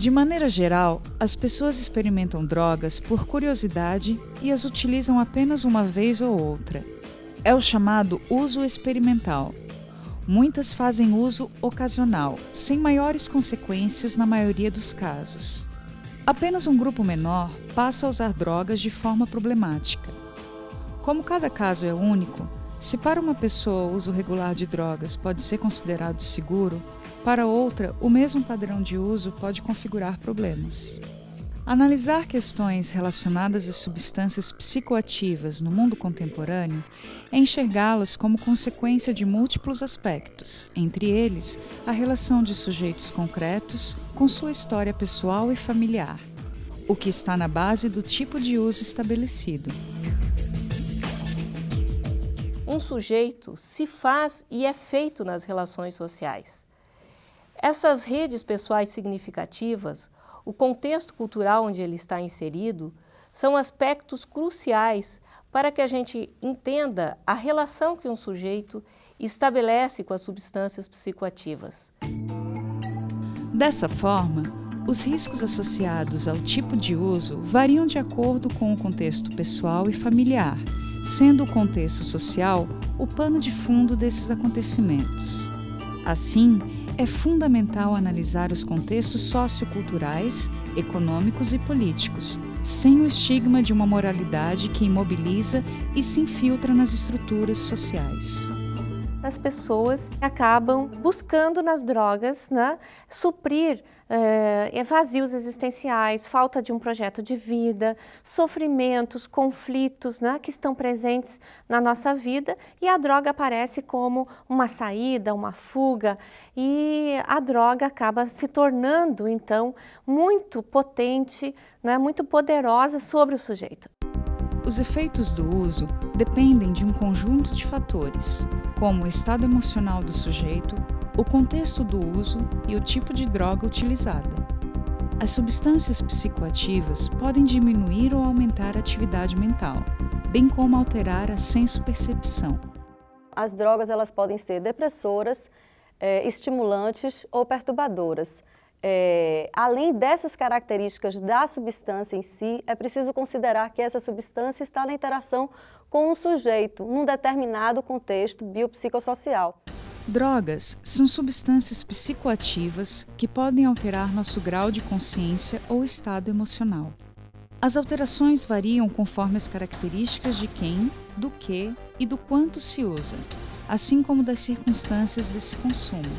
De maneira geral, as pessoas experimentam drogas por curiosidade e as utilizam apenas uma vez ou outra. É o chamado uso experimental. Muitas fazem uso ocasional, sem maiores consequências na maioria dos casos. Apenas um grupo menor passa a usar drogas de forma problemática. Como cada caso é único, se para uma pessoa o uso regular de drogas pode ser considerado seguro, para outra o mesmo padrão de uso pode configurar problemas. Analisar questões relacionadas a substâncias psicoativas no mundo contemporâneo é enxergá-las como consequência de múltiplos aspectos, entre eles a relação de sujeitos concretos com sua história pessoal e familiar, o que está na base do tipo de uso estabelecido. Um sujeito se faz e é feito nas relações sociais. Essas redes pessoais significativas, o contexto cultural onde ele está inserido, são aspectos cruciais para que a gente entenda a relação que um sujeito estabelece com as substâncias psicoativas. Dessa forma, os riscos associados ao tipo de uso variam de acordo com o contexto pessoal e familiar, sendo o contexto social o pano de fundo desses acontecimentos. Assim, é fundamental analisar os contextos socioculturais, econômicos e políticos, sem o estigma de uma moralidade que imobiliza e se infiltra nas estruturas sociais. As pessoas acabam buscando nas drogas, suprir vazios existenciais, falta de um projeto de vida, sofrimentos, conflitos que estão presentes na nossa vida, e a droga aparece como uma saída, uma fuga, e a droga acaba se tornando, então, muito potente, muito poderosa sobre o sujeito. Os efeitos do uso dependem de um conjunto de fatores, como o estado emocional do sujeito, o contexto do uso e o tipo de droga utilizada. As substâncias psicoativas podem diminuir ou aumentar a atividade mental, bem como alterar a senso-percepção. As drogas elas podem ser depressoras, estimulantes ou perturbadoras. Além dessas características da substância em si, é preciso considerar que essa substância está na interação com um sujeito, num determinado contexto biopsicossocial. Drogas são substâncias psicoativas que podem alterar nosso grau de consciência ou estado emocional. As alterações variam conforme as características de quem, do que e do quanto se usa, assim como das circunstâncias desse consumo.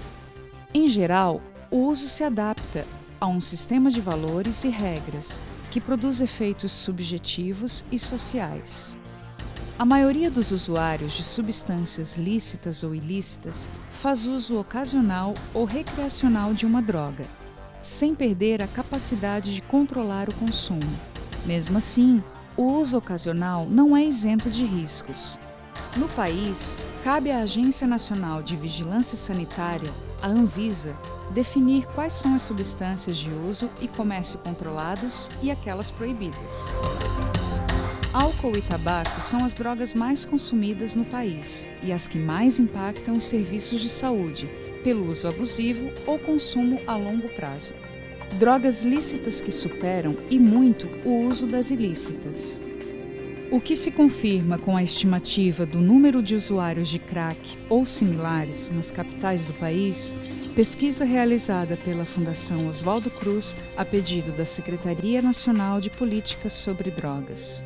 Em geral, o uso se adapta a um sistema de valores e regras que produz efeitos subjetivos e sociais. A maioria dos usuários de substâncias lícitas ou ilícitas faz uso ocasional ou recreacional de uma droga, sem perder a capacidade de controlar o consumo. Mesmo assim, o uso ocasional não é isento de riscos. No país, cabe à Agência Nacional de Vigilância Sanitária, a Anvisa, definir quais são as substâncias de uso e comércio controlados e aquelas proibidas. Álcool e tabaco são as drogas mais consumidas no país e as que mais impactam os serviços de saúde, pelo uso abusivo ou consumo a longo prazo. Drogas lícitas que superam, e muito, o uso das ilícitas. O que se confirma com a estimativa do número de usuários de crack ou similares nas capitais do país, pesquisa realizada pela Fundação Oswaldo Cruz a pedido da Secretaria Nacional de Políticas sobre Drogas.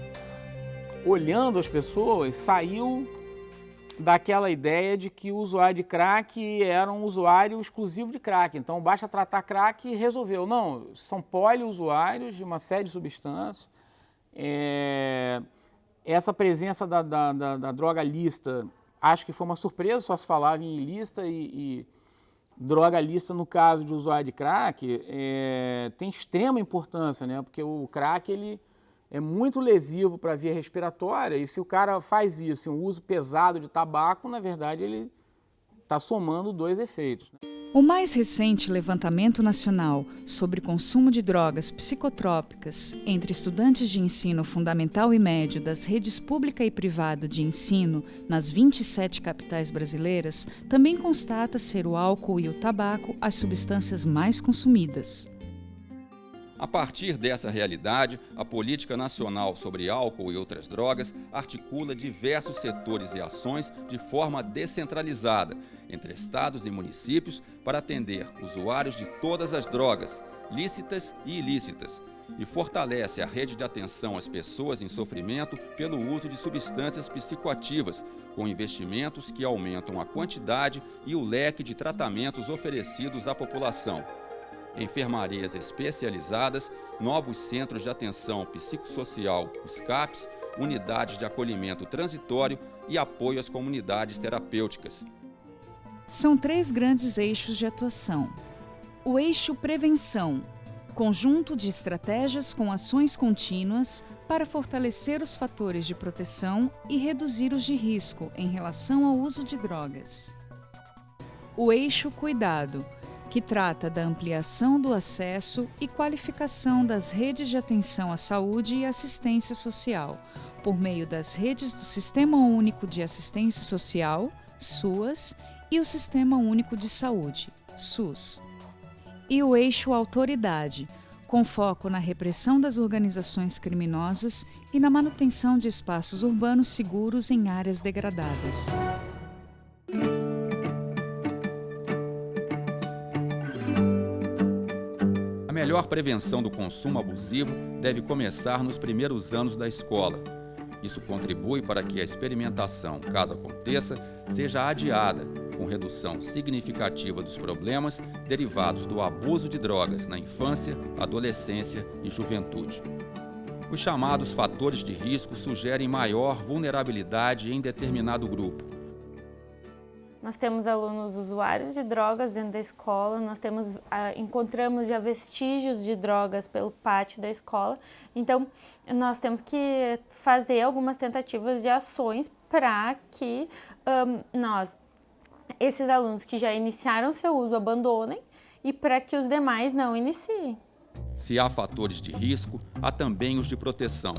Olhando as pessoas, saiu daquela ideia de que o usuário de crack era um usuário exclusivo de crack, então basta tratar crack e resolveu. Não, são poliusuários de uma série de substâncias. Essa presença da droga lícita, acho que foi uma surpresa, só se falava em ilícita e droga lícita, no caso de usuário de crack, tem extrema importância, né? Porque o crack ele é muito lesivo para a via respiratória, e se o cara faz isso, um uso pesado de tabaco, na verdade ele está somando dois efeitos. O mais recente levantamento nacional sobre consumo de drogas psicotrópicas entre estudantes de ensino fundamental e médio das redes pública e privada de ensino nas 27 capitais brasileiras também constata ser o álcool e o tabaco as substâncias mais consumidas. A partir dessa realidade, a Política Nacional sobre Álcool e Outras Drogas articula diversos setores e ações de forma descentralizada, entre estados e municípios, para atender usuários de todas as drogas, lícitas e ilícitas, e fortalece a rede de atenção às pessoas em sofrimento pelo uso de substâncias psicoativas, com investimentos que aumentam a quantidade e o leque de tratamentos oferecidos à população. Enfermarias especializadas, novos centros de atenção psicossocial, os CAPs, unidades de acolhimento transitório e apoio às comunidades terapêuticas. São 3 grandes eixos de atuação. O eixo prevenção, conjunto de estratégias com ações contínuas para fortalecer os fatores de proteção e reduzir os de risco em relação ao uso de drogas. O eixo cuidado, que trata da ampliação do acesso e qualificação das redes de atenção à saúde e assistência social, por meio das redes do Sistema Único de Assistência Social, SUAS, e o Sistema Único de Saúde, SUS. E o eixo autoridade, com foco na repressão das organizações criminosas e na manutenção de espaços urbanos seguros em áreas degradadas. A melhor prevenção do consumo abusivo deve começar nos primeiros anos da escola. Isso contribui para que a experimentação, caso aconteça, seja adiada, com redução significativa dos problemas derivados do abuso de drogas na infância, adolescência e juventude. Os chamados fatores de risco sugerem maior vulnerabilidade em determinado grupo. Nós temos alunos usuários de drogas dentro da escola, encontramos já vestígios de drogas pelo pátio da escola, então nós temos que fazer algumas tentativas de ações para que esses alunos que já iniciaram seu uso abandonem e para que os demais não iniciem. Se há fatores de risco, há também os de proteção,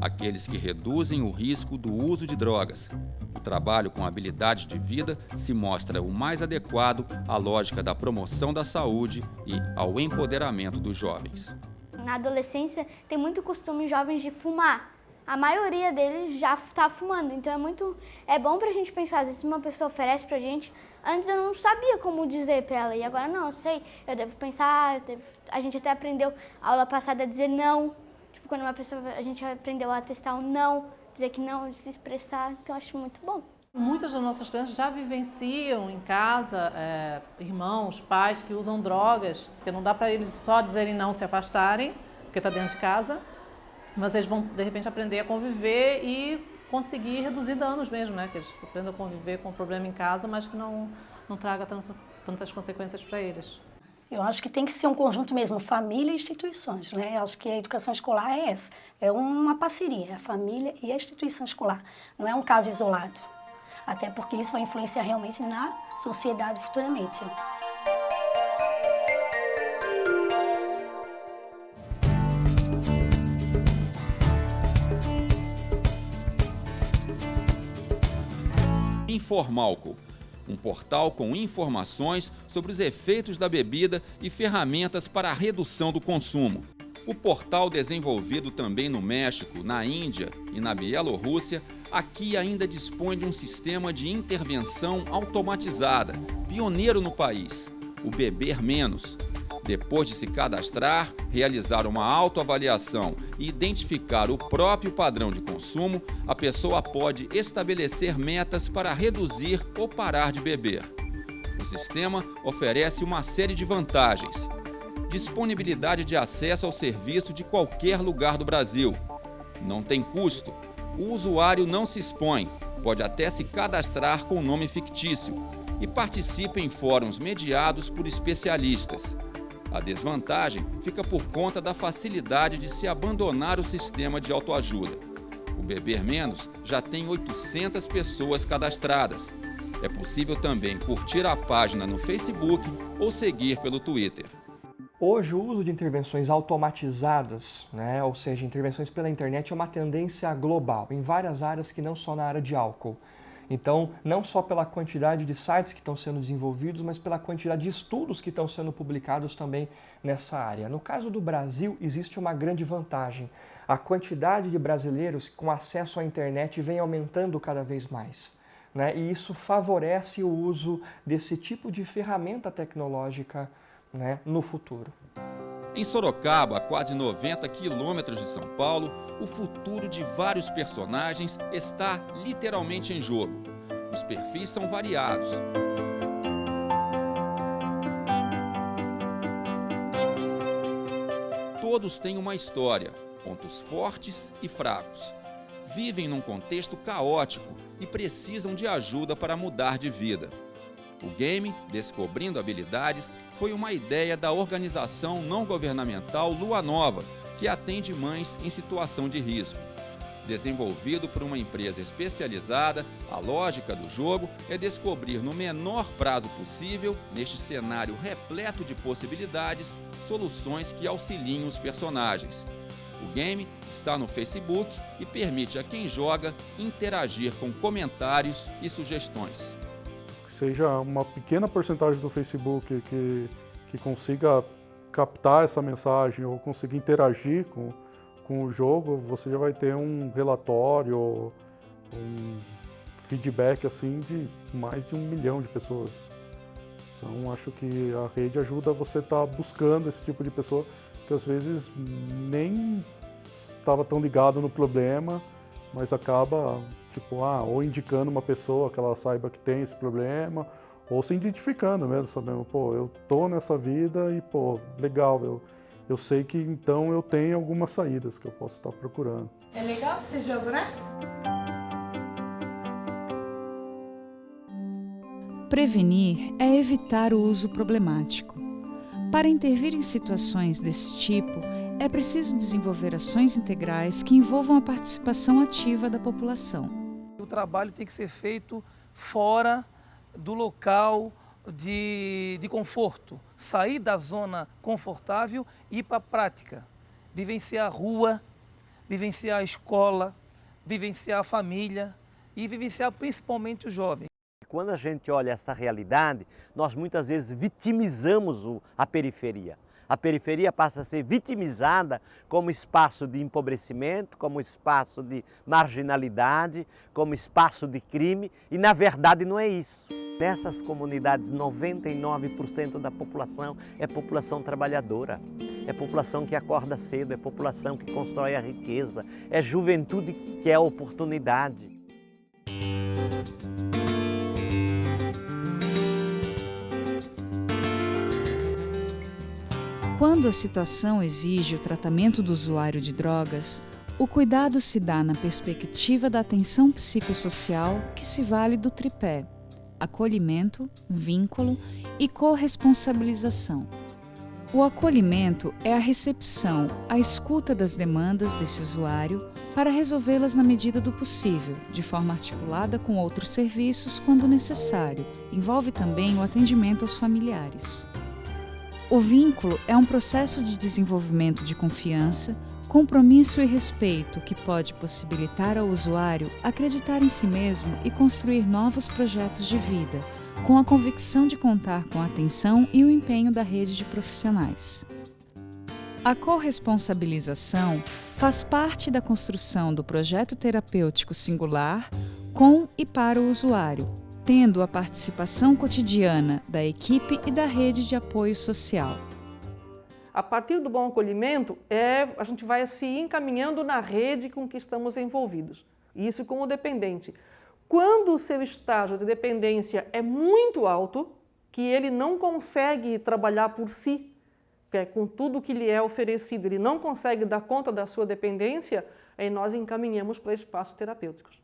aqueles que reduzem o risco do uso de drogas. O trabalho com habilidades de vida se mostra o mais adequado à lógica da promoção da saúde e ao empoderamento dos jovens. Na adolescência, tem muito costume jovens de fumar. A maioria deles já está fumando, então é bom pra gente pensar, às vezes uma pessoa oferece pra gente, antes eu não sabia como dizer pra ela, e agora não, eu sei, eu devo pensar, a gente até aprendeu a aula passada a dizer não, tipo, quando a gente aprendeu a testar o não, dizer que não, se expressar, então eu acho muito bom. Muitas das nossas crianças já vivenciam em casa irmãos, pais que usam drogas, porque não dá para eles só dizerem não, se afastarem, porque está dentro de casa, mas eles vão, de repente, aprender a conviver e conseguir reduzir danos mesmo, né? Que eles aprendam a conviver com o problema em casa, mas que não traga tantas consequências para eles. Eu acho que tem que ser um conjunto mesmo, família e instituições, né? Eu acho que a educação escolar é essa, é uma parceria, a família e a instituição escolar, não é um caso isolado, até porque isso vai influenciar realmente na sociedade futuramente. Informalco, um portal com informações sobre os efeitos da bebida e ferramentas para a redução do consumo. O portal, desenvolvido também no México, na Índia e na Bielorrússia, aqui ainda dispõe de um sistema de intervenção automatizada, pioneiro no país, o Beber Menos. Depois de se cadastrar, realizar uma autoavaliação e identificar o próprio padrão de consumo, a pessoa pode estabelecer metas para reduzir ou parar de beber. O sistema oferece uma série de vantagens. Disponibilidade de acesso ao serviço de qualquer lugar do Brasil. Não tem custo. O usuário não se expõe, pode até se cadastrar com nome fictício e participa em fóruns mediados por especialistas. A desvantagem fica por conta da facilidade de se abandonar o sistema de autoajuda. O Beber Menos já tem 800 pessoas cadastradas. É possível também curtir a página no Facebook ou seguir pelo Twitter. Hoje, o uso de intervenções automatizadas, ou seja, intervenções pela internet, é uma tendência global, em várias áreas que não só na área de álcool. Então, não só pela quantidade de sites que estão sendo desenvolvidos, mas pela quantidade de estudos que estão sendo publicados também nessa área. No caso do Brasil, existe uma grande vantagem. A quantidade de brasileiros com acesso à internet vem aumentando cada vez mais, né? E isso favorece o uso desse tipo de ferramenta tecnológica, né, no futuro. Em Sorocaba, a quase 90 quilômetros de São Paulo, o futuro de vários personagens está literalmente em jogo. Os perfis são variados. Todos têm uma história, pontos fortes e fracos. Vivem num contexto caótico e precisam de ajuda para mudar de vida. O game Descobrindo Habilidades foi uma ideia da organização não governamental Lua Nova, que atende mães em situação de risco. Desenvolvido por uma empresa especializada, a lógica do jogo é descobrir no menor prazo possível, neste cenário repleto de possibilidades, soluções que auxiliem os personagens. O game está no Facebook e permite a quem joga interagir com comentários e sugestões. Seja uma pequena porcentagem do Facebook que consiga captar essa mensagem ou conseguir interagir com o jogo, você já vai ter um relatório, um feedback assim de mais de 1 milhão de pessoas. Então acho que a rede ajuda você a estar buscando esse tipo de pessoa que às vezes nem estava tão ligado no problema, mas acaba ou indicando uma pessoa que ela saiba que tem esse problema, ou se identificando mesmo, sabendo, eu tô nessa vida e, legal, eu sei que então eu tenho algumas saídas que eu posso estar procurando. É legal esse jogo, né? Prevenir é evitar o uso problemático. Para intervir em situações desse tipo, é preciso desenvolver ações integrais que envolvam a participação ativa da população. O trabalho tem que ser feito fora do local de conforto, sair da zona confortável e ir para a prática, vivenciar a rua, vivenciar a escola, vivenciar a família e vivenciar principalmente o jovem. Quando a gente olha essa realidade, nós muitas vezes vitimizamos a periferia. A periferia passa a ser vitimizada como espaço de empobrecimento, como espaço de marginalidade, como espaço de crime, e na verdade não é isso. Nessas comunidades, 99% da população é população trabalhadora, é população que acorda cedo, é população que constrói a riqueza, é juventude que quer oportunidade. Quando a situação exige o tratamento do usuário de drogas, o cuidado se dá na perspectiva da atenção psicossocial que se vale do tripé: acolhimento, vínculo e corresponsabilização. O acolhimento é a recepção, a escuta das demandas desse usuário para resolvê-las na medida do possível, de forma articulada com outros serviços quando necessário. Envolve também o atendimento aos familiares. O vínculo é um processo de desenvolvimento de confiança, compromisso e respeito que pode possibilitar ao usuário acreditar em si mesmo e construir novos projetos de vida, com a convicção de contar com a atenção e o empenho da rede de profissionais. A corresponsabilização faz parte da construção do projeto terapêutico singular com e para o usuário, tendo a participação cotidiana da equipe e da rede de apoio social. A partir do bom acolhimento, a gente vai se encaminhando na rede com que estamos envolvidos. Isso com o dependente. Quando o seu estágio de dependência é muito alto, que ele não consegue trabalhar por si, com tudo que lhe é oferecido, ele não consegue dar conta da sua dependência, aí nós encaminhamos para espaços terapêuticos.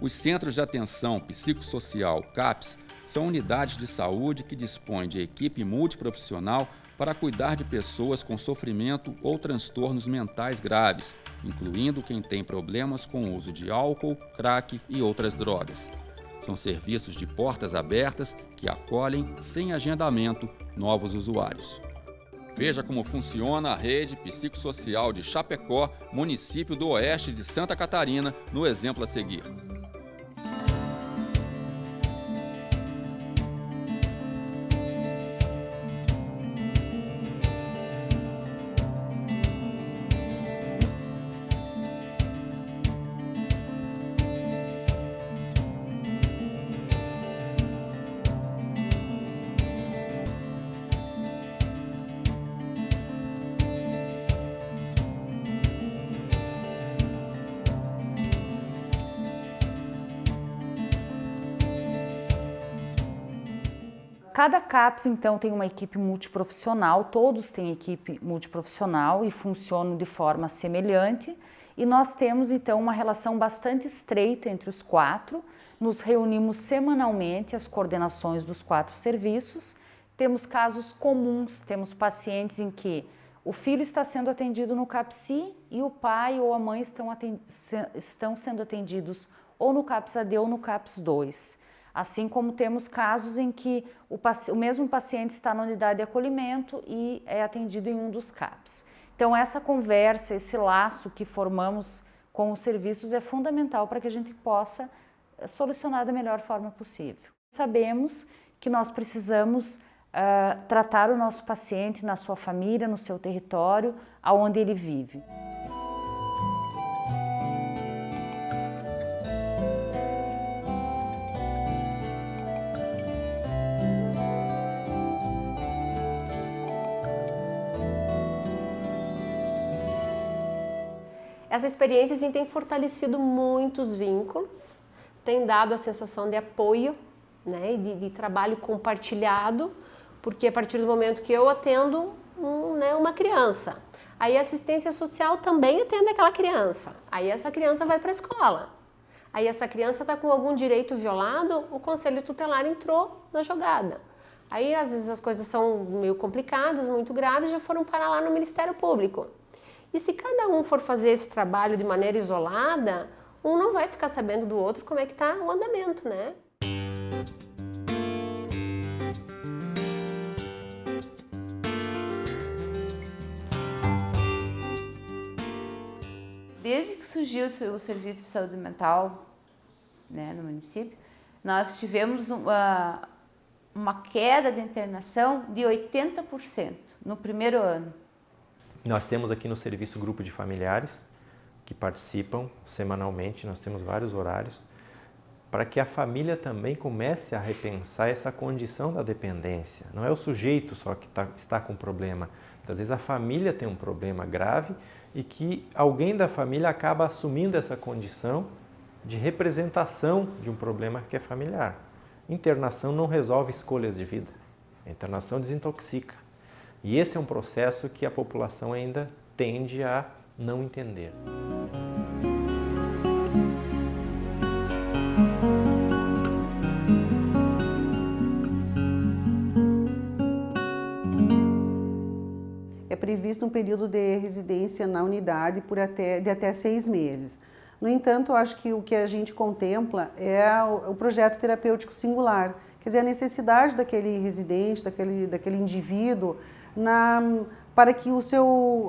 Os Centros de Atenção Psicossocial, CAPS, são unidades de saúde que dispõem de equipe multiprofissional para cuidar de pessoas com sofrimento ou transtornos mentais graves, incluindo quem tem problemas com o uso de álcool, crack e outras drogas. São serviços de portas abertas que acolhem, sem agendamento, novos usuários. Veja como funciona a rede psicossocial de Chapecó, município do oeste de Santa Catarina, no exemplo a seguir. Cada CAPS, então, tem uma equipe multiprofissional, todos têm equipe multiprofissional e funcionam de forma semelhante. E nós temos, então, uma relação bastante estreita entre os 4. Nos reunimos semanalmente, as coordenações dos 4 serviços. Temos casos comuns, temos pacientes em que o filho está sendo atendido no CAPS-I e o pai ou a mãe estão sendo atendidos ou no CAPS-AD ou no CAPS-2. Assim como temos casos em que o mesmo paciente está na unidade de acolhimento e é atendido em um dos CAPS. Então, essa conversa, esse laço que formamos com os serviços é fundamental para que a gente possa solucionar da melhor forma possível. Sabemos que nós precisamos tratar o nosso paciente na sua família, no seu território, aonde ele vive. Essa experiência assim, tem fortalecido muitos vínculos, tem dado a sensação de apoio, né, de trabalho compartilhado, porque a partir do momento que eu atendo uma criança, aí a assistência social também atende aquela criança, aí essa criança vai para a escola, aí essa criança está com algum direito violado, o conselho tutelar entrou na jogada. Aí às vezes as coisas são meio complicadas, muito graves, já foram parar lá no Ministério Público. E se cada um for fazer esse trabalho de maneira isolada, um não vai ficar sabendo do outro como é que está o andamento, né? Desde que surgiu o Serviço de Saúde Mental, né, no município, nós tivemos uma queda de internação de 80% no primeiro ano. Nós temos aqui no serviço grupo de familiares que participam semanalmente, nós temos vários horários, para que a família também comece a repensar essa condição da dependência. Não é o sujeito só que está com problema, às vezes a família tem um problema grave e que alguém da família acaba assumindo essa condição de representação de um problema que é familiar. Internação não resolve escolhas de vida, a internação desintoxica. E esse é um processo que a população ainda tende a não entender. É previsto um período de residência na unidade de até 6 meses. No entanto, eu acho que o que a gente contempla é o projeto terapêutico singular, quer dizer, a necessidade daquele residente, daquele indivíduo, para que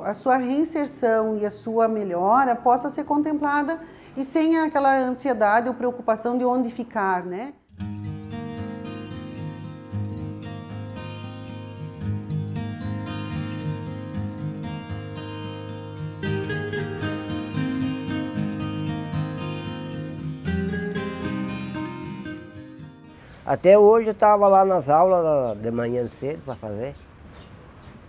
a sua reinserção e a sua melhora possa ser contemplada e sem aquela ansiedade ou preocupação de onde ficar, né? Até hoje eu estava lá nas aulas de manhã cedo para fazer.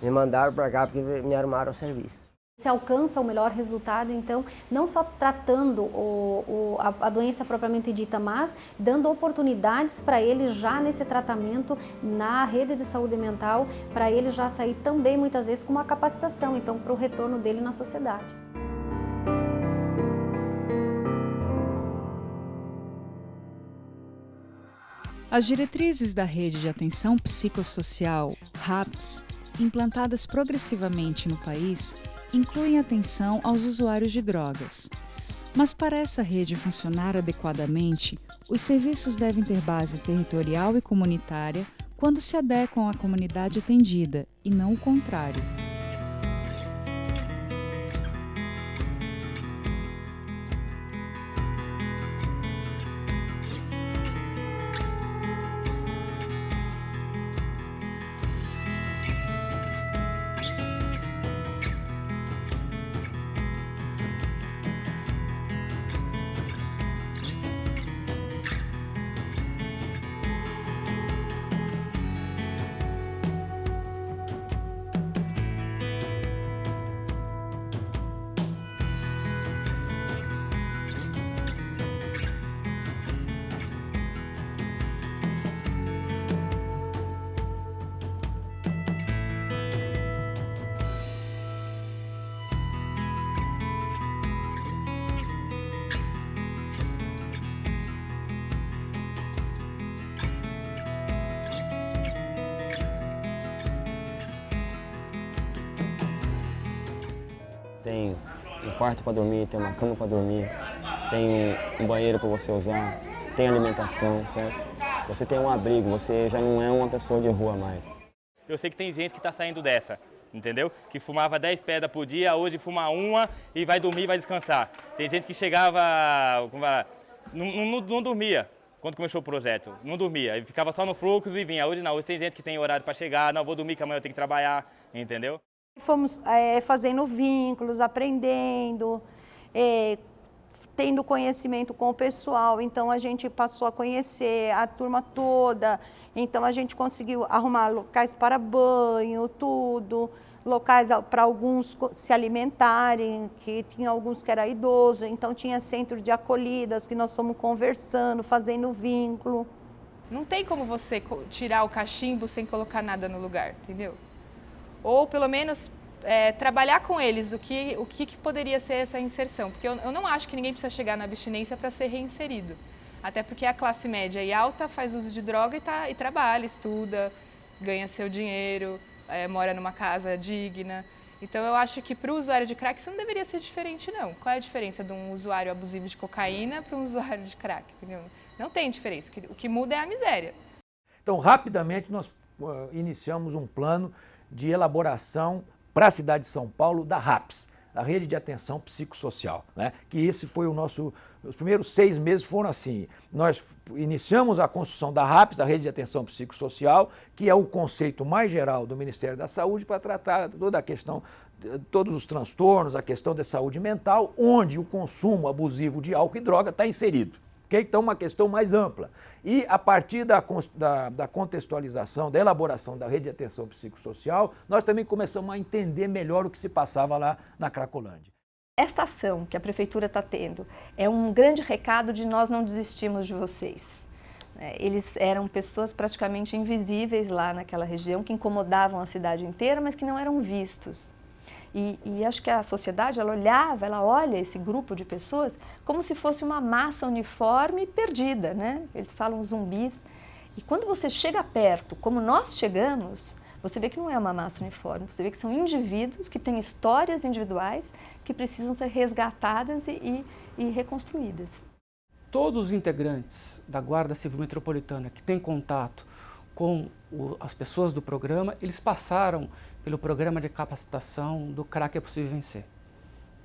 Me mandaram para cá porque me arrumaram o serviço. Se alcança o melhor resultado, então, não só tratando a doença propriamente dita, mas dando oportunidades para ele já nesse tratamento na rede de saúde mental, para ele já sair também muitas vezes com uma capacitação, então, para o retorno dele na sociedade. As diretrizes da Rede de Atenção Psicossocial, RAPS, implantadas progressivamente no país, incluem atenção aos usuários de drogas. Mas para essa rede funcionar adequadamente, os serviços devem ter base territorial e comunitária quando se adequam à comunidade atendida, e não o contrário. tem um quarto para dormir, tem uma cama para dormir, tem um banheiro para você usar, tem alimentação, certo? Você tem um abrigo, você já não é uma pessoa de rua mais. Eu sei que tem gente que está saindo dessa, entendeu? Que fumava 10 pedras por dia, hoje fuma uma e vai dormir e vai descansar. Tem gente que chegava, não dormia quando começou o projeto, não dormia, ficava só no fluxo e vinha. Hoje não, hoje tem gente que tem horário para chegar, não, vou dormir que amanhã eu tenho que trabalhar, entendeu? Fomos fazendo vínculos, aprendendo, tendo conhecimento com o pessoal, então a gente passou a conhecer a turma toda, então a gente conseguiu arrumar locais para banho, tudo, locais para alguns se alimentarem, que tinha alguns que era idoso, então tinha centro de acolhidas que nós fomos conversando, fazendo vínculo. Não tem como você tirar o cachimbo sem colocar nada no lugar, entendeu? Ou pelo menos trabalhar com eles o que poderia ser essa inserção, porque eu não acho que ninguém precisa chegar na abstinência para ser reinserido, até porque a classe média e alta faz uso de droga e trabalha, estuda, ganha seu dinheiro, mora numa casa digna. Então eu acho que para o usuário de crack isso não deveria ser diferente não. Qual é a diferença de um usuário abusivo de cocaína para um usuário de crack, entendeu? Não tem diferença, o que muda é a miséria. Então rapidamente nós iniciamos um plano de elaboração para a cidade de São Paulo da RAPS, a Rede de Atenção Psicossocial, né? Que esse foi os primeiros 6 meses foram assim, nós iniciamos a construção da RAPS, a Rede de Atenção Psicossocial, que é o conceito mais geral do Ministério da Saúde para tratar toda a questão, todos os transtornos, a questão da saúde mental, onde o consumo abusivo de álcool e droga está inserido. Okay? Então, uma questão mais ampla. E a partir da contextualização, da elaboração da Rede de Atenção Psicossocial, nós também começamos a entender melhor o que se passava lá na Cracolândia. Esta ação que a Prefeitura está tendo é um grande recado de nós não desistimos de vocês. Eles eram pessoas praticamente invisíveis lá naquela região, que incomodavam a cidade inteira, mas que não eram vistos. E acho que a sociedade, ela olha esse grupo de pessoas como se fosse uma massa uniforme perdida, né? Eles falam zumbis. E quando você chega perto, como nós chegamos, você vê que não é uma massa uniforme, você vê que são indivíduos que têm histórias individuais que precisam ser resgatadas e reconstruídas. Todos os integrantes da Guarda Civil Metropolitana que têm contato com as pessoas do programa, eles passaram pelo programa de capacitação do Crack é Possível Vencer.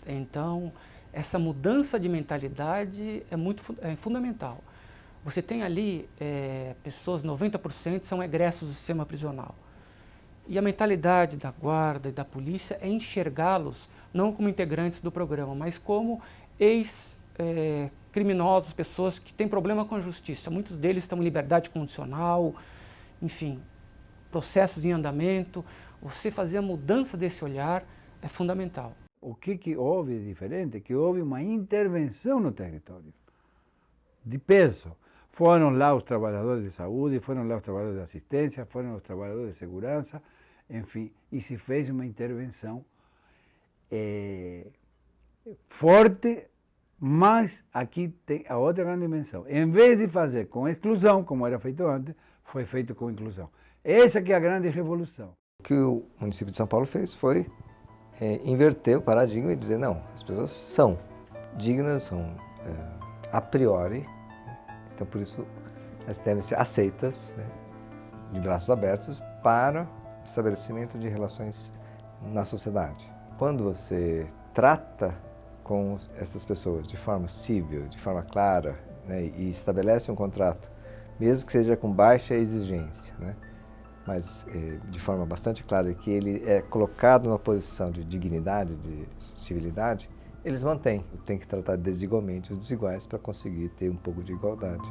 Então, essa mudança de mentalidade é fundamental. Você tem ali pessoas, 90% são egressos do sistema prisional. E a mentalidade da guarda e da polícia é enxergá-los não como integrantes do programa, mas como ex-criminosos, pessoas que têm problema com a justiça. Muitos deles estão em liberdade condicional, enfim, processos em andamento. Você fazer a mudança desse olhar é fundamental. O que houve de diferente? Que houve uma intervenção no território, de peso. Foram lá os trabalhadores de saúde, foram lá os trabalhadores de assistência, foram os trabalhadores de segurança, enfim, e se fez uma intervenção forte, mas aqui tem a outra grande dimensão. Em vez de fazer com exclusão, como era feito antes, foi feito com inclusão. Essa que é a grande revolução. O que o município de São Paulo fez foi inverter o paradigma e dizer, não, as pessoas são dignas, são a priori, então por isso elas devem ser aceitas, né, de braços abertos para o estabelecimento de relações na sociedade. Quando você trata com essas pessoas de forma civil, de forma clara, né, e estabelece um contrato, mesmo que seja com baixa exigência, né, mas de forma bastante clara, que ele é colocado numa posição de dignidade, de civilidade, eles mantêm. Tem que tratar desigualmente os desiguais para conseguir ter um pouco de igualdade.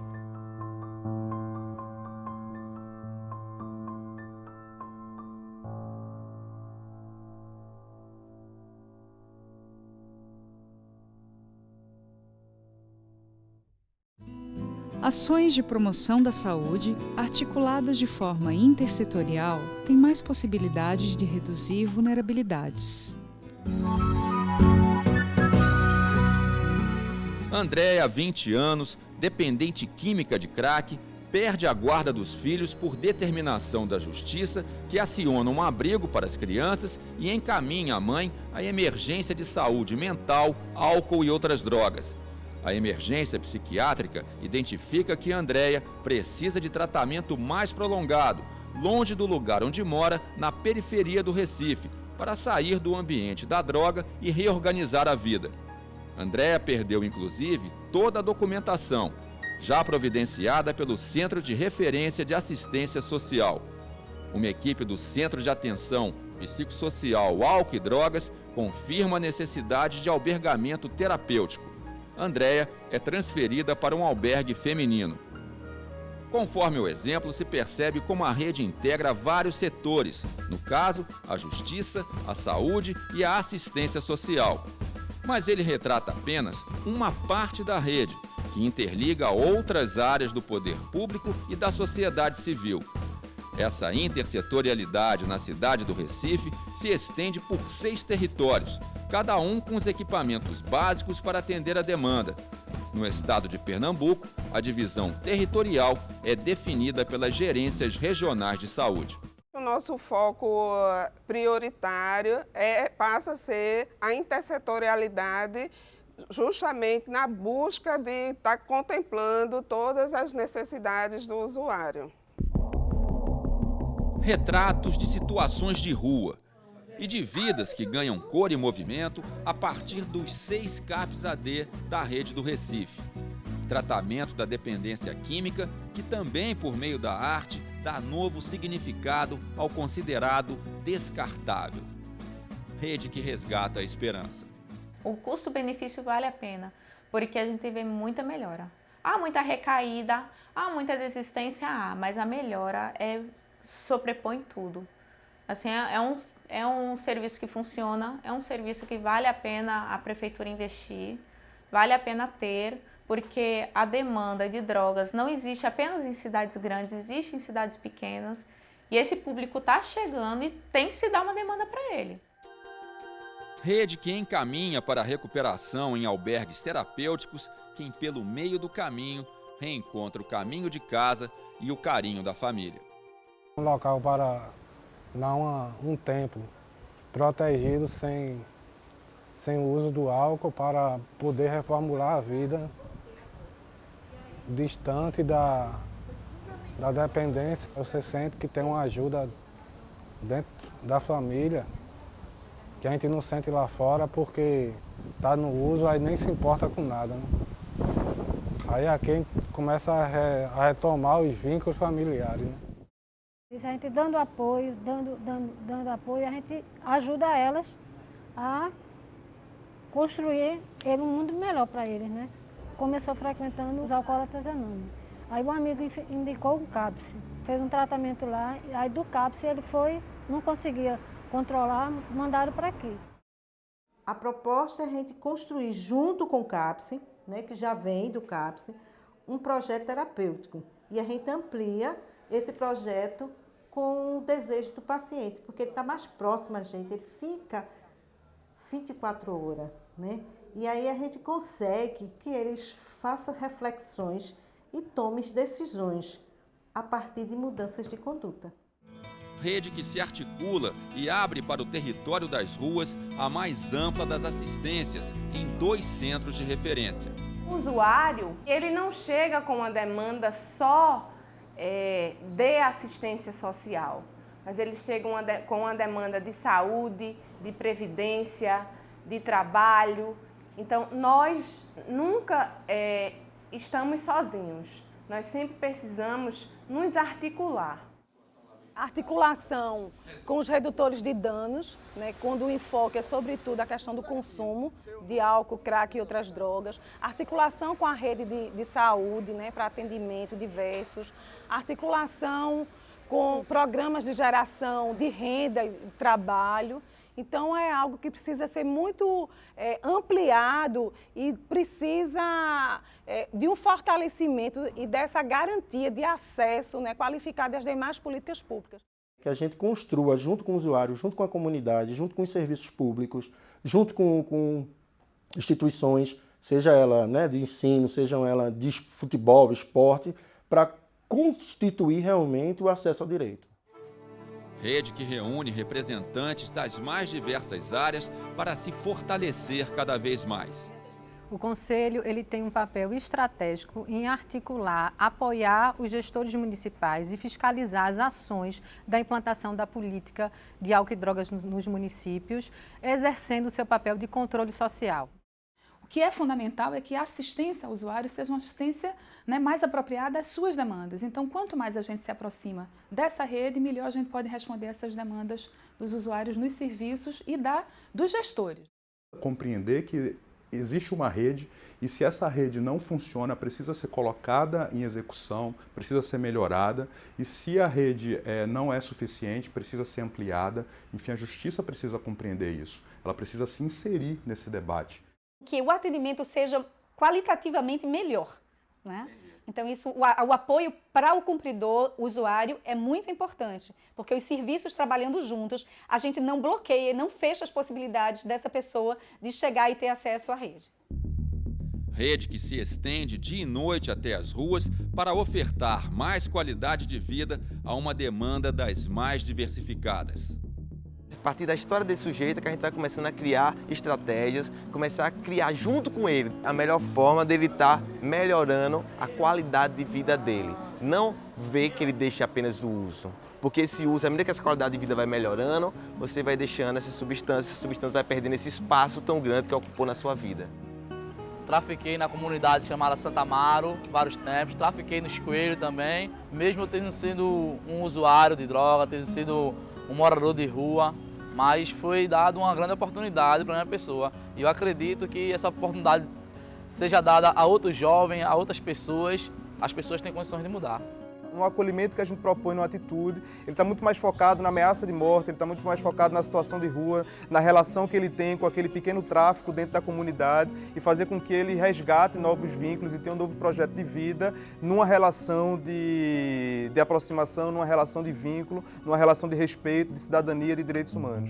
Ações de promoção da saúde, articuladas de forma intersetorial, têm mais possibilidade de reduzir vulnerabilidades. Andréia, 20 anos, dependente química de crack, perde a guarda dos filhos por determinação da justiça, que aciona um abrigo para as crianças e encaminha a mãe à emergência de saúde mental, álcool e outras drogas. A emergência psiquiátrica identifica que Andréia precisa de tratamento mais prolongado, longe do lugar onde mora, na periferia do Recife, para sair do ambiente da droga e reorganizar a vida. Andréia perdeu, inclusive, toda a documentação, já providenciada pelo Centro de Referência de Assistência Social. Uma equipe do Centro de Atenção Psicossocial Álcool e Drogas confirma a necessidade de albergamento terapêutico. Andréia é transferida para um albergue feminino. Conforme o exemplo, se percebe como a rede integra vários setores, no caso, a justiça, a saúde e a assistência social. Mas ele retrata apenas uma parte da rede, que interliga outras áreas do poder público e da sociedade civil. Essa intersetorialidade na cidade do Recife se estende por 6 territórios, cada um com os equipamentos básicos para atender a demanda. No estado de Pernambuco, a divisão territorial é definida pelas gerências regionais de saúde. O nosso foco prioritário passa a ser a intersetorialidade, justamente na busca de estar contemplando todas as necessidades do usuário. Retratos de situações de rua e de vidas que ganham cor e movimento a partir dos 6 CAPs AD da rede do Recife. Tratamento da dependência química, que também, por meio da arte, dá novo significado ao considerado descartável. Rede que resgata a esperança. O custo-benefício vale a pena, porque a gente vê muita melhora. Há muita recaída, há muita desistência, mas a melhora sobrepõe tudo. Assim, é um serviço que funciona, é um serviço que vale a pena a prefeitura investir, vale a pena ter, porque a demanda de drogas não existe apenas em cidades grandes, existe em cidades pequenas, e esse público está chegando e tem que se dar uma demanda para ele. Rede que encaminha para a recuperação em albergues terapêuticos, quem pelo meio do caminho reencontra o caminho de casa e o carinho da família. Um local para dar um tempo protegido sem o uso do álcool, para poder reformular a vida distante da dependência. Você sente que tem uma ajuda dentro da família, que a gente não sente lá fora porque está no uso, aí nem se importa com nada, né? Aí aqui a gente começa a retomar os vínculos familiares, né? A gente dando apoio, dando apoio, a gente ajuda elas a construir um mundo melhor para eles, né? Começou frequentando os Alcoólatras Anônimos. Aí um amigo indicou o CAPS, fez um tratamento lá, e aí do CAPS ele não conseguia controlar, mandaram para aqui. A proposta é a gente construir junto com o CAPS, né, que já vem do CAPS, um projeto terapêutico. E a gente amplia esse projeto com o desejo do paciente, porque ele está mais próximo a gente, ele fica 24 horas, né? E aí a gente consegue que eles façam reflexões e tomem decisões a partir de mudanças de conduta. Rede que se articula e abre para o território das ruas a mais ampla das assistências em 2 centros de referência. O usuário, ele não chega com uma demanda só de assistência social, mas ele chega com uma demanda de saúde, de previdência, de trabalho. Então, nós nunca estamos sozinhos, nós sempre precisamos nos articular. Articulação com os redutores de danos, né, quando o enfoque é sobretudo a questão do consumo de álcool, crack e outras drogas. Articulação com a rede de saúde, né, para atendimento diversos. Articulação com programas de geração de renda e trabalho. Então é algo que precisa ser muito ampliado e precisa de um fortalecimento e dessa garantia de acesso, né, qualificado às demais políticas públicas. Que a gente construa junto com o usuário, junto com a comunidade, junto com os serviços públicos, junto com instituições, seja ela, né, de ensino, seja ela de futebol, esporte, para constituir realmente o acesso ao direito. Rede que reúne representantes das mais diversas áreas para se fortalecer cada vez mais. O Conselho ele tem um papel estratégico em articular, apoiar os gestores municipais e fiscalizar as ações da implantação da política de álcool e drogas nos municípios, exercendo seu papel de controle social. O que é fundamental é que a assistência ao usuário seja uma assistência, né, mais apropriada às suas demandas. Então, quanto mais a gente se aproxima dessa rede, melhor a gente pode responder essas demandas dos usuários nos serviços e dos gestores. Compreender que existe uma rede e se essa rede não funciona, precisa ser colocada em execução, precisa ser melhorada e se a rede não é suficiente, precisa ser ampliada. Enfim, a justiça precisa compreender isso, ela precisa se inserir nesse debate. Que o atendimento seja qualitativamente melhor, né? Então, o apoio para o cumpridor, o usuário, é muito importante, porque os serviços trabalhando juntos, a gente não bloqueia, não fecha as possibilidades dessa pessoa de chegar e ter acesso à rede. Rede que se estende dia e noite até as ruas para ofertar mais qualidade de vida a uma demanda das mais diversificadas. A partir da história desse sujeito que a gente vai começando a criar estratégias, começar a criar junto com ele a melhor forma dele estar melhorando a qualidade de vida dele. Não ver que ele deixe apenas o uso, porque esse uso, à medida que essa qualidade de vida vai melhorando, você vai deixando essa substância vai perdendo esse espaço tão grande que ocupou na sua vida. Trafiquei na comunidade chamada Santa Amaro, vários tempos, trafiquei no Coelho também, mesmo eu tendo sido um usuário de droga, tendo sido um morador de rua, mas foi dada uma grande oportunidade para a minha pessoa. E eu acredito que essa oportunidade seja dada a outros jovens, a outras pessoas, as pessoas têm condições de mudar. Um acolhimento que a gente propõe numa atitude, ele está muito mais focado na ameaça de morte, ele está muito mais focado na situação de rua, na relação que ele tem com aquele pequeno tráfico dentro da comunidade e fazer com que ele resgate novos vínculos e tenha um novo projeto de vida numa relação de aproximação, numa relação de vínculo, numa relação de respeito, de cidadania e de direitos humanos.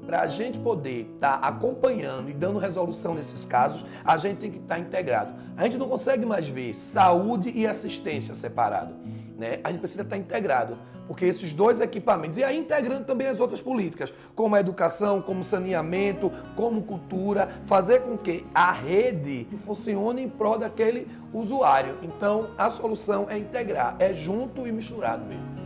Para a gente poder estar acompanhando e dando resolução nesses casos, a gente tem que estar integrado. A gente não consegue mais ver saúde e assistência separado, né? A gente precisa estar integrado, porque esses dois equipamentos, e aí integrando também as outras políticas, como a educação, como saneamento, como cultura, fazer com que a rede funcione em prol daquele usuário. Então, a solução é integrar, é junto e misturado mesmo.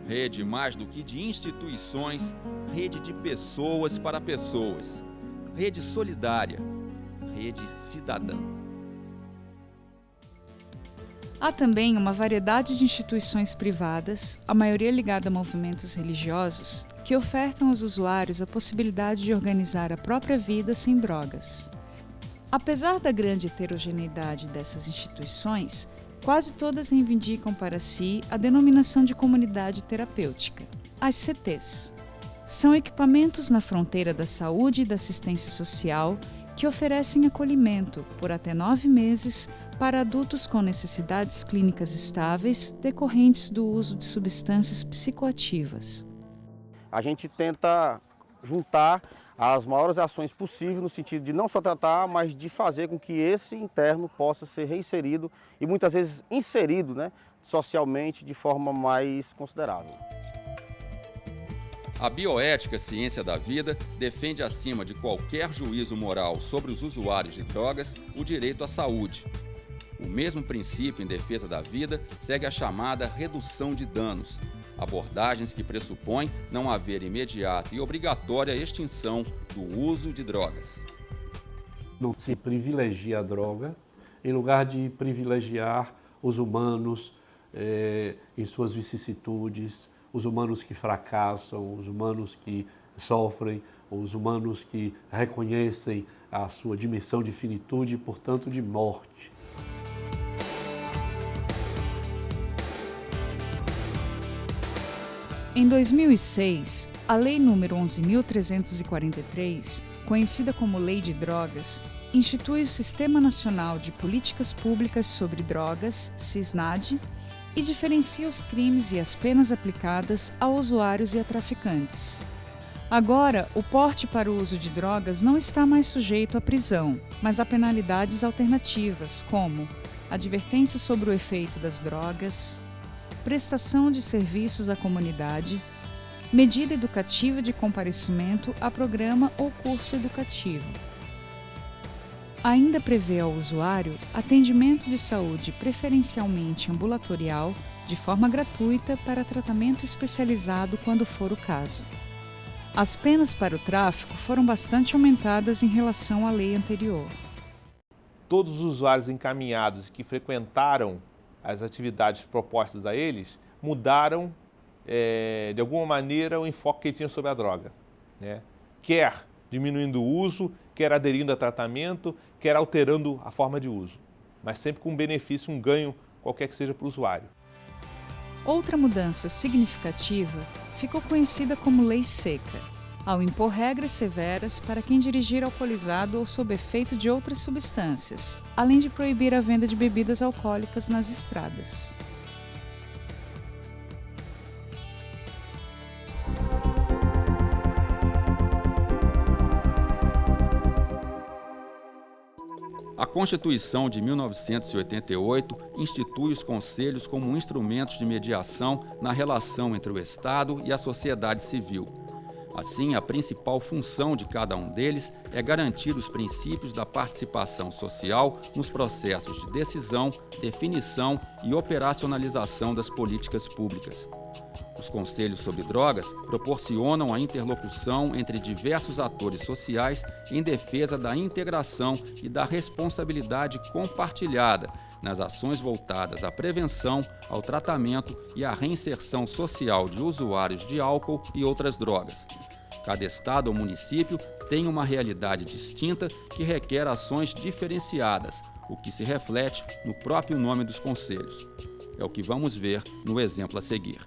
Rede mais do que de instituições, rede de pessoas para pessoas. Rede solidária, rede cidadã. Há também uma variedade de instituições privadas, a maioria ligada a movimentos religiosos, que ofertam aos usuários a possibilidade de organizar a própria vida sem drogas. Apesar da grande heterogeneidade dessas instituições, quase todas reivindicam para si a denominação de comunidade terapêutica, as CTs. São equipamentos na fronteira da saúde e da assistência social que oferecem acolhimento por até 9 meses para adultos com necessidades clínicas estáveis decorrentes do uso de substâncias psicoativas. A gente tenta juntar as maiores ações possíveis no sentido de não só tratar, mas de fazer com que esse interno possa ser reinserido e muitas vezes inserido, né, socialmente de forma mais considerável. A bioética ciência da vida defende acima de qualquer juízo moral sobre os usuários de drogas o direito à saúde. O mesmo princípio em defesa da vida segue a chamada redução de danos, abordagens que pressupõem não haver imediata e obrigatória extinção do uso de drogas. Não se privilegia a droga, em lugar de privilegiar os humanos em suas vicissitudes, os humanos que fracassam, os humanos que sofrem, os humanos que reconhecem a sua dimensão de finitude e, portanto, de morte. Em 2006, a Lei nº 11.343, conhecida como Lei de Drogas, institui o Sistema Nacional de Políticas Públicas sobre Drogas, SISNAD, e diferencia os crimes e as penas aplicadas a usuários e a traficantes. Agora, o porte para o uso de drogas não está mais sujeito à prisão, mas a penalidades alternativas, como advertência sobre o efeito das drogas, prestação de serviços à comunidade, medida educativa de comparecimento a programa ou curso educativo. Ainda prevê ao usuário atendimento de saúde preferencialmente ambulatorial, de forma gratuita para tratamento especializado quando for o caso. As penas para o tráfico foram bastante aumentadas em relação à lei anterior. Todos os usuários encaminhados que frequentaram as atividades propostas a eles mudaram, de alguma maneira, o enfoque que tinham sobre a droga, né? Quer diminuindo o uso, quer aderindo a tratamento, quer alterando a forma de uso, mas sempre com um benefício, um ganho, qualquer que seja para o usuário. Outra mudança significativa ficou conhecida como Lei Seca, ao impor regras severas para quem dirigir alcoolizado ou sob efeito de outras substâncias, além de proibir a venda de bebidas alcoólicas nas estradas. A Constituição de 1988 institui os conselhos como instrumentos de mediação na relação entre o Estado e a sociedade civil. Assim, a principal função de cada um deles é garantir os princípios da participação social nos processos de decisão, definição e operacionalização das políticas públicas. Os conselhos sobre drogas proporcionam a interlocução entre diversos atores sociais em defesa da integração e da responsabilidade compartilhada nas ações voltadas à prevenção, ao tratamento e à reinserção social de usuários de álcool e outras drogas. Cada estado ou município tem uma realidade distinta que requer ações diferenciadas, o que se reflete no próprio nome dos conselhos. É o que vamos ver no exemplo a seguir.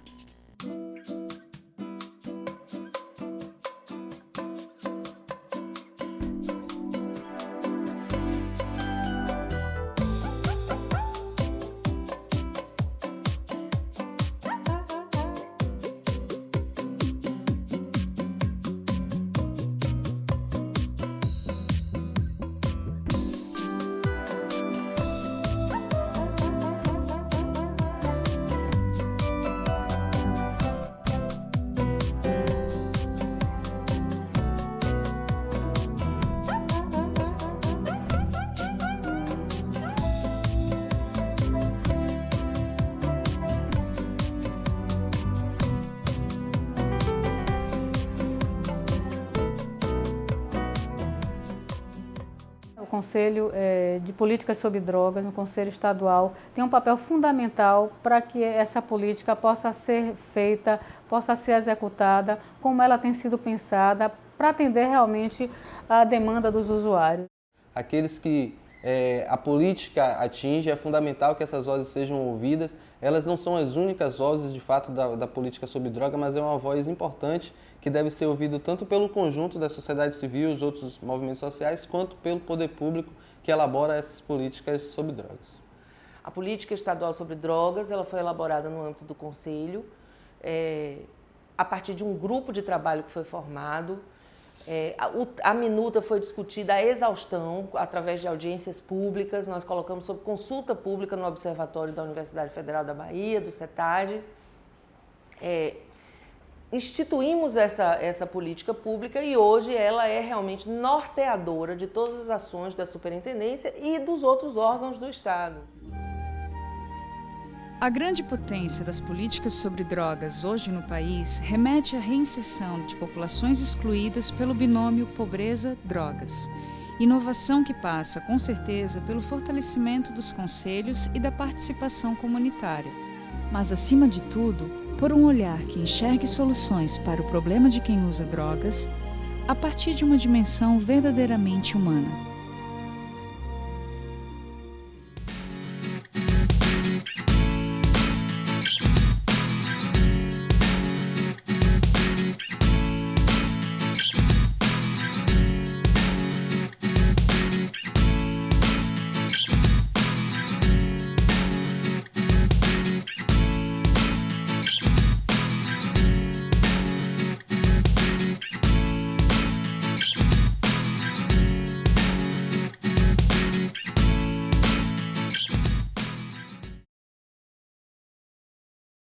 O Conselho de Políticas sobre Drogas, no Conselho Estadual, tem um papel fundamental para que essa política possa ser feita, possa ser executada, como ela tem sido pensada, para atender realmente a demanda dos usuários. Aqueles que a política atinge, é fundamental que essas vozes sejam ouvidas. Elas não são as únicas vozes, de fato, da política sobre droga, mas é uma voz importante que deve ser ouvida tanto pelo conjunto da sociedade civil, os outros movimentos sociais, quanto pelo poder público que elabora essas políticas sobre drogas. A política estadual sobre drogas ela foi elaborada no âmbito do Conselho, a partir de um grupo de trabalho que foi formado. A minuta foi discutida à exaustão, através de audiências públicas. Nós colocamos sob consulta pública no Observatório da Universidade Federal da Bahia, do CETAD. Instituímos essa política pública e hoje ela é realmente norteadora de todas as ações da Superintendência e dos outros órgãos do Estado. A grande potência das políticas sobre drogas hoje no país remete à reinserção de populações excluídas pelo binômio pobreza-drogas. Inovação que passa, com certeza, pelo fortalecimento dos conselhos e da participação comunitária. Mas, acima de tudo, por um olhar que enxergue soluções para o problema de quem usa drogas a partir de uma dimensão verdadeiramente humana.